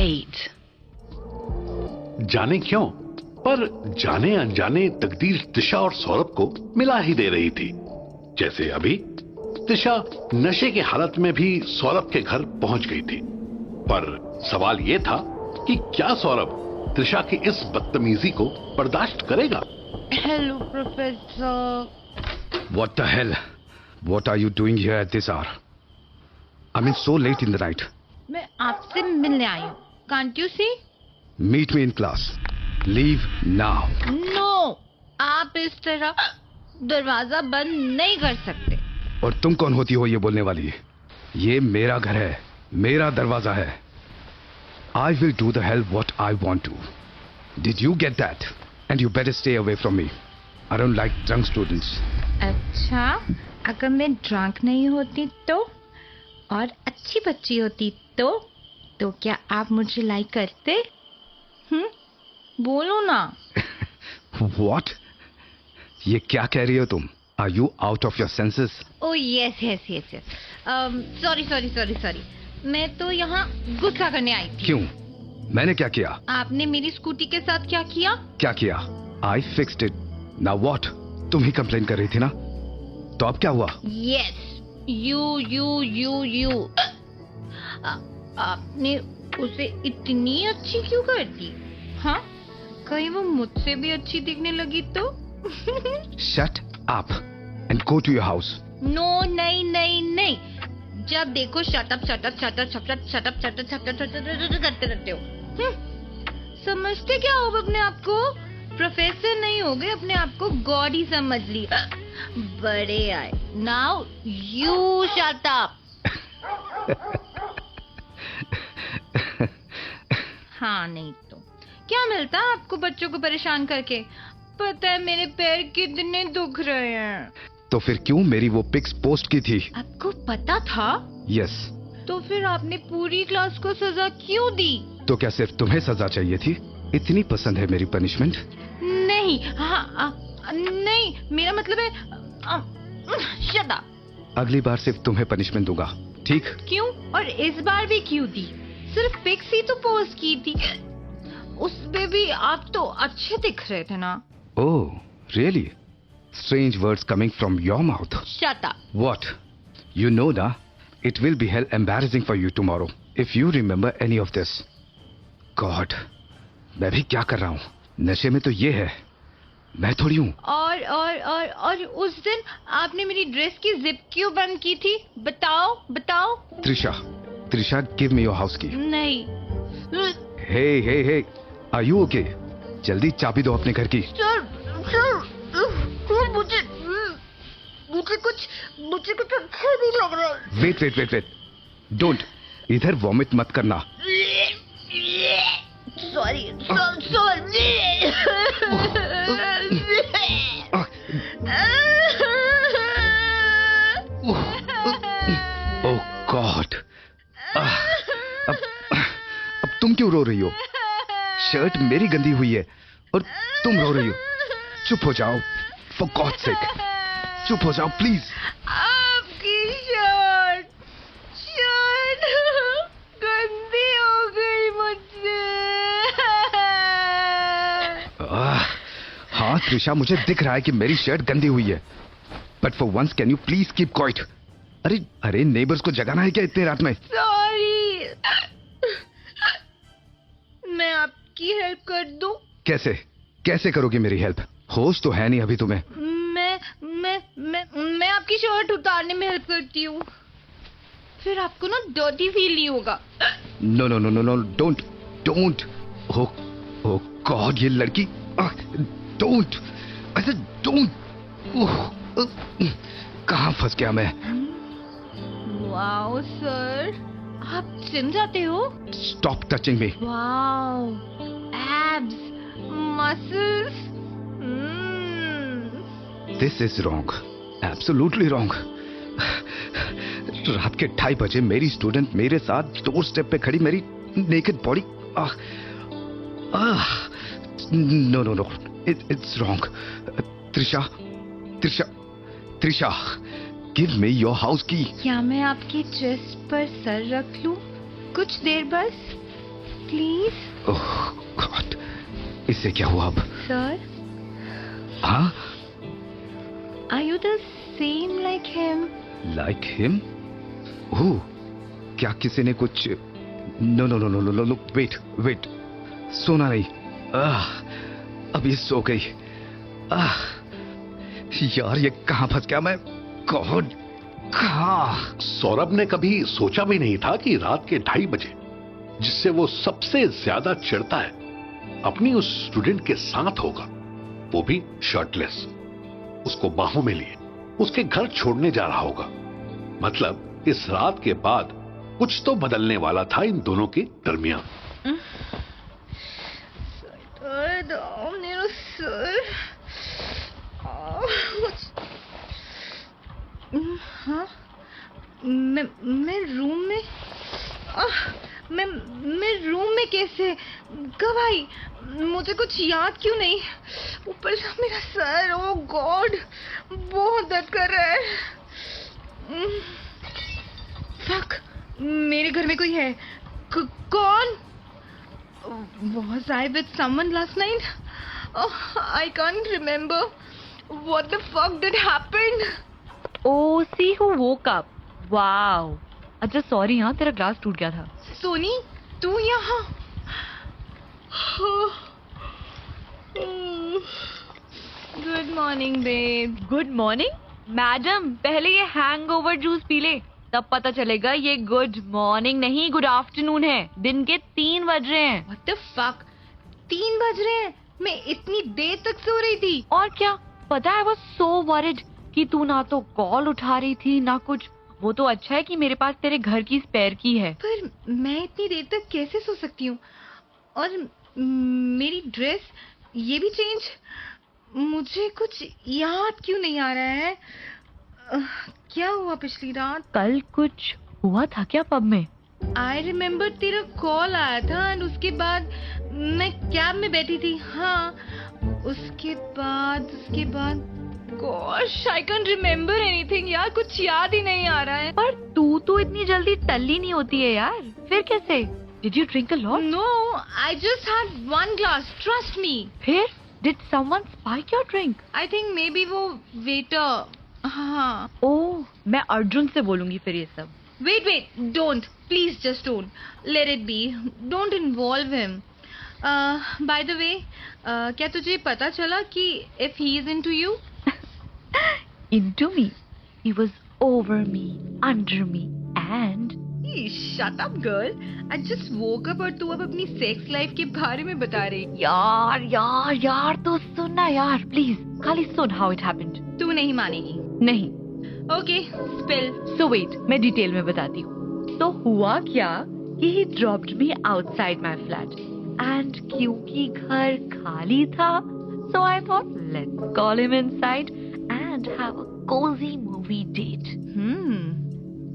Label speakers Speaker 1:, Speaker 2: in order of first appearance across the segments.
Speaker 1: right.
Speaker 2: जाने क्यों, पर जाने अनजाने तकदीर त्रिशा और सौरभ को मिला ही दे रही थी। जैसे अभी त्रिशा नशे की हालत में भी सौरभ के घर पहुंच गई थी। पर सवाल यह था कि क्या सौरभ त्रिशा की इस बदतमीजी को बर्दाश्त करेगा?
Speaker 1: Hello, Professor.
Speaker 3: What the hell? What are you doing here at this hour? I mean, so late in the night.
Speaker 1: मैं आपसे मिलने आई हूँ. Can't you see?
Speaker 3: Meet me in class. Leave now.
Speaker 1: No. आप इस तरह दरवाजा बंद नहीं कर सकते.
Speaker 3: और तुम कौन होती हो ये बोलने वाली? ये मेरा घर है, मेरा दरवाजा है. I will do the hell what I want to. Did you get that? And you better stay away from me. I don't like drunk students.
Speaker 1: अच्छा, अगर मैं ड्रंक नहीं होती तो, और अच्छी बच्ची होती तो क्या आप मुझे लाइक करते? बोलो ना.
Speaker 3: What? ये क्या कह रही हो तुम? Are you out of your senses?
Speaker 1: Oh yes. Sorry. मैं तो यहाँ गुस्सा करने आई थी.
Speaker 3: क्यों? मैंने क्या किया?
Speaker 1: आपने मेरी स्कूटी के साथ क्या किया?
Speaker 3: क्या किया? I fixed it. Now what? तुम ही कंप्लेन कर रही थी ना? तो अब क्या हुआ?
Speaker 1: Yes, you. आपने उसे इतनी अच्छी क्यों कर दी? हाँ? कहीं वो मुझसे भी अच्छी दिखने लगी तो?
Speaker 3: Shut up and go to your house.
Speaker 1: No, नहीं. जब देखो shut up करते रहते हो. समझते क्या हो अपने आप को? प्रोफेसर नहीं हो गए, अपने आप को गॉड ही समझ ली. बड़े आए. Now you shut up. हाँ नहीं तो क्या मिलता है आपको बच्चों को परेशान करके? पता है मेरे पैर कितने दुख रहे हैं.
Speaker 3: तो फिर क्यों मेरी वो पिक्स पोस्ट की थी?
Speaker 1: आपको पता था?
Speaker 3: यस.
Speaker 1: तो फिर आपने पूरी क्लास को सजा क्यों दी?
Speaker 3: तो क्या सिर्फ तुम्हें सजा चाहिए थी? इतनी पसंद है मेरी पनिशमेंट?
Speaker 1: नहीं. नहीं, मेरा मतलब है शट अप.
Speaker 3: अगली बार सिर्फ तुम्हें पनिशमेंट दूंगा, ठीक?
Speaker 1: क्यों? और इस बार भी क्यों दी? सिर्फ पिक्स ही तो पोस्ट की थी. उसमें भी आप तो अच्छे दिख रहे थे ना.
Speaker 3: ओह, really? Strange words coming from your mouth.
Speaker 1: Shut up.
Speaker 3: What? You know na, it will be hell embarrassing for you tomorrow if you remember any of this. God, मैं भी क्या कर रहा हूँ? नशे में तो ये है, मैं थोड़ी हूँ.
Speaker 1: और उस दिन आपने मेरी ड्रेस की जिप क्यों बंद की थी? बताओ.
Speaker 3: Trisha, give me your house key.
Speaker 1: नहीं.
Speaker 3: Hey, are you okay? जल्दी चाबी दो अपने घर की.
Speaker 1: सर, मुझे कुछ अच्छा नहीं लग रहा.
Speaker 3: Wait. Don't. इधर वॉमिट मत करना.
Speaker 1: Sorry.
Speaker 3: Oh God. अब तुम क्यों रो रही हो? शर्ट मेरी गंदी हुई है और तुम रो रही हो. चुप हो जाओ. For God's sake. चुप हो जाओ प्लीज.
Speaker 1: आपकी शर्ट गंदी हो गई मुझसे.
Speaker 3: हाँ त्रिशा, मुझे दिख रहा है कि मेरी शर्ट गंदी हुई है. But for once can you please keep quiet? अरे नेबर्स को जगाना है क्या इतनी रात में?
Speaker 1: सॉरी. मैं आपकी हेल्प कर दूं?
Speaker 3: कैसे करोगी मेरी हेल्प? होश तो है नहीं अभी तुम्हें.
Speaker 1: मैं आपकी शर्ट उतारने में हेल्प करती हूँ. फिर आपको ना डर्टी फील नहीं होगा.
Speaker 3: No, don't. ओह गॉड, ये लड़की. डोंट. I said don't. कहाँ फंस गया मैं?
Speaker 1: वाओ सर, आप जिम जाते हो?
Speaker 3: Stop touching me.
Speaker 1: Wow, abs, muscles.
Speaker 3: This is wrong. Absolutely wrong. रात के 2:30 बजे मेरी स्टूडेंट मेरे साथ डोर स्टेप पे खड़ी, मेरी naked body. No. It's wrong. Trisha, give me your house key.
Speaker 1: क्या मैं आपकी ड्रेस पर सर रख लूं? कुछ देर बस. प्लीज।
Speaker 3: ओह गॉड, इससे क्या हुआ अब?
Speaker 1: सर,
Speaker 3: हाँ?
Speaker 1: Are you the same like him?
Speaker 3: Like him? Oh, क्या किसी ने कुछ? No no no no no no, wait, सोना नहीं। अभी सो गई। यार ये कहाँ फंस गया मैं? गॉड, कहाँ?
Speaker 2: सौरभ ने कभी सोचा भी नहीं था कि रात के 2:30 बजे, जिससे वो सबसे ज्यादा चिढ़ता है, अपनी उस स्टूडेंट के साथ होगा, वो भी शर्टलेस, उसको बाहों में लिए उसके घर छोड़ने जा रहा होगा। मतलब इस रात के बाद कुछ तो बदलने वाला था इन दोनों के दरमियान।
Speaker 1: मेरा सर। हाँ, मैं रूम में। मैं रूम में कैसे? कब आई? मुझे कुछ याद क्यों नहीं? ऊपर से मेरा सर, ओ गॉड, बहुत दर्द कर रहा है। फक, मेरे घर में कोई है। कौन? Was I with someone last night? Oh, I can't remember. What the fuck did happen?
Speaker 4: Oh, see who woke up. Wow. अच्छा सॉरी, हाँ तेरा ग्लास टूट गया था।
Speaker 1: सोनी, तू यहाँ? Good morning babe.
Speaker 4: Good morning madam, पहले ये हैंगओवर जूस पी ले, तब पता चलेगा ये गुड मॉर्निंग नहीं गुड आफ्टरनून है। दिन के 3 बज रहे हैं।
Speaker 1: What the fuck? 3 बज रहे हैं? मैं इतनी देर तक सो रही थी।
Speaker 4: और क्या पता है, I was so worried कि तू ना तो कॉल उठा रही थी ना कुछ। वो तो अच्छा है कि मेरे पास तेरे घर की स्पेयर की है।
Speaker 1: पर मैं इतनी देर तक कैसे सो सकती हूँ? और मेरी ड्रेस ये भी चेंज? मुझे कुछ याद क्यों नहीं आ रहा है? क्या हुआ पिछली रात?
Speaker 4: कल कुछ हुआ था क्या पब में?
Speaker 1: आई रिमेम्बर तेरा कॉल आया था और उसके बाद मैं कैब में बैठी थी। हाँ, उसके बाद gosh, I can't remember anything यार, कुछ याद ही नहीं आ रहा है।
Speaker 4: पर तू तो इतनी जल्दी टल्ली नहीं होती है यार, फिर कैसे? Did you drink a lot?
Speaker 1: No, I just had 1 glass, trust me.
Speaker 4: फिर did someone spike your drink?
Speaker 1: I think maybe वो waiter। हाँ।
Speaker 4: ओह, मैं अर्जुन से बोलूंगी फिर ये सब।
Speaker 1: Wait, don't, please just don't. Let it be. Don't involve him. By the way, क्या तुझे पता चला कि if he is into you?
Speaker 4: Into me. He was over me, under me, and
Speaker 1: Shut up, girl. I just woke up और तू अब अपनी sex life के बारे में बता रही।
Speaker 4: यार तो सुन ना यार, प्लीज खाली सुन how it happened.
Speaker 1: तू नहीं मानेगी।
Speaker 4: नहीं।
Speaker 1: Okay, spill.
Speaker 4: So wait, मैं डिटेल में बताती हूँ। तो हुआ क्या कि he dropped me outside my flat, and क्योंकि घर खाली था, so I thought let's call him inside and have a cozy movie date.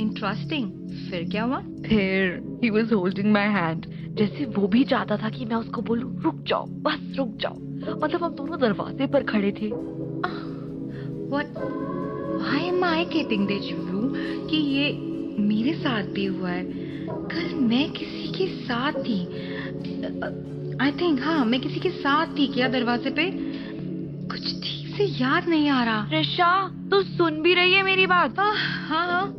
Speaker 1: Interesting. फिर क्या हुआ?
Speaker 4: फिर he was holding my hand, जैसे वो भी चाहता था कि मैं उसको बोलूं रुक जाओ, बस रुक जाओ। मतलब हम दोनों दरवाजे पर खड़े थे।
Speaker 1: What? Why am I getting deja vu कि ये मेरे साथ भी हुआ है? कल मैं किसी के साथ थी। I think हाँ, मैं किसी के साथ थी क्या दरवाजे पे? कुछ ठीक से याद नहीं आ रहा।
Speaker 4: ऋषा, तू सुन भी रही है मेरी बात?
Speaker 1: हाँ,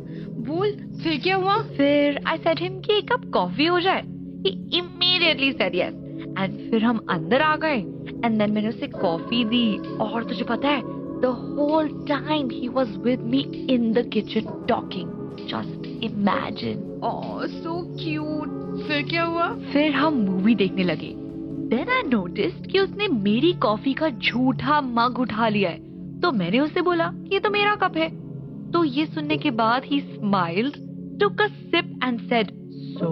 Speaker 1: बोल, फिर क्या हुआ?
Speaker 4: फिर I said him कि एक कप कॉफी हो जाए। He immediately said yes. And फिर हम अंदर आ गए। And then मैंने उसे कॉफी दी। और तुझे पता है, the whole time he was with me in the kitchen talking. Just imagine.
Speaker 1: Oh, so cute. फिर क्या हुआ?
Speaker 4: फिर हम मूवी देखने लगे। Then I noticed कि उसने मेरी कॉफी का झूठा मग उठा लिया है। तो मैंने उसे बोला कि ये तो मेरा कप है। तो ये सुनने के बाद he smiled, took a sip and said, "So,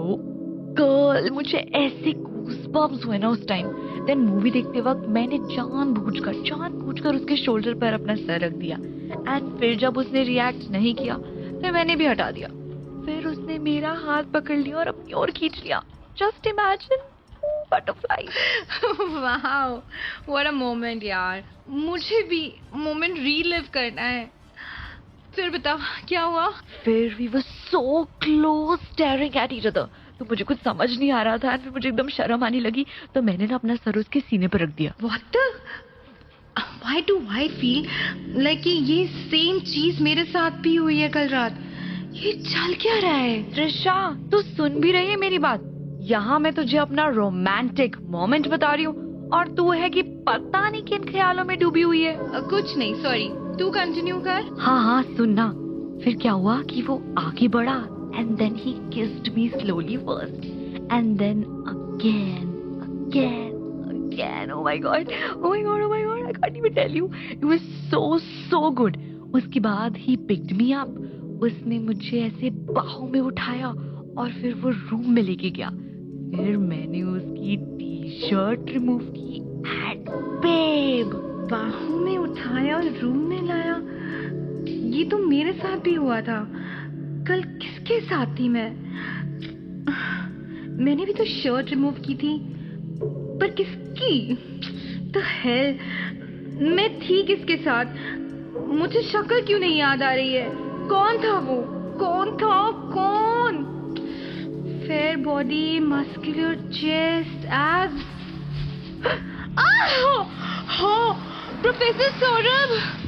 Speaker 4: girl," मुझे ऐसे goosebumps हुए ना उस टाइम। Then मूवी देखते वक्त मैंने जानबूझकर उसके शोल्डर पर अपना सर रख दिया। And फिर जब उसने रिएक्ट नहीं किया, फिर मैंने भी हटा दिया। फिर उसने मेरा हाथ पकड़ लिया और अपनी ओर खींच लिया। Just imagine, butterflies.
Speaker 1: Wow, what a moment यार। मुझे भी मोमेंट रीलिव करना है। फिर बता क्या हुआ?
Speaker 4: फिर we were so close staring at each other. तो मुझे कुछ समझ नहीं आ रहा था, फिर मुझे एकदम शर्म आने लगी, तो मैंने ना अपना सर उसके सीने पर रख दिया।
Speaker 1: What the? Why do I feel like कि ये सेम चीज मेरे साथ भी हुई है कल रात? ये चल क्या रहा है?
Speaker 4: त्रिशा, तू सुन भी रही है मेरी बात? यहाँ मैं तुझे अपना रोमांटिक मोमेंट बता रही हूँ और तू है कि पता नहीं किन ख्यालों में डूबी हुई है।
Speaker 1: कुछ नहीं, सॉरी, तू कंटिन्यू कर।
Speaker 4: हाँ, सुनना। फिर क्या हुआ कि वो आगे बढ़ा and then he kissed me slowly first and then again. Oh my god, I can't even tell you. It was so good. उसके बाद he picked me up. उसने मुझे ऐसे बाहों में उठाया और फिर वो रूम में लेके गया। फिर मैंने उसकी टी-शर्ट रिमूव की and babe,
Speaker 1: बाहों में उठाया और रूम में लाया। ये तो मेरे साथ भी हुआ था। कल किसके साथ थी मैंने भी तो शर्ट रिमूव की थी, पर किसकी? तो हेल, मैं थी किसके साथ? मुझे शक्ल क्यों नहीं याद आ रही है? कौन था वो? कौन? Fair body, muscular chest, abs. हाँ, प्रोफेसर सौरभ।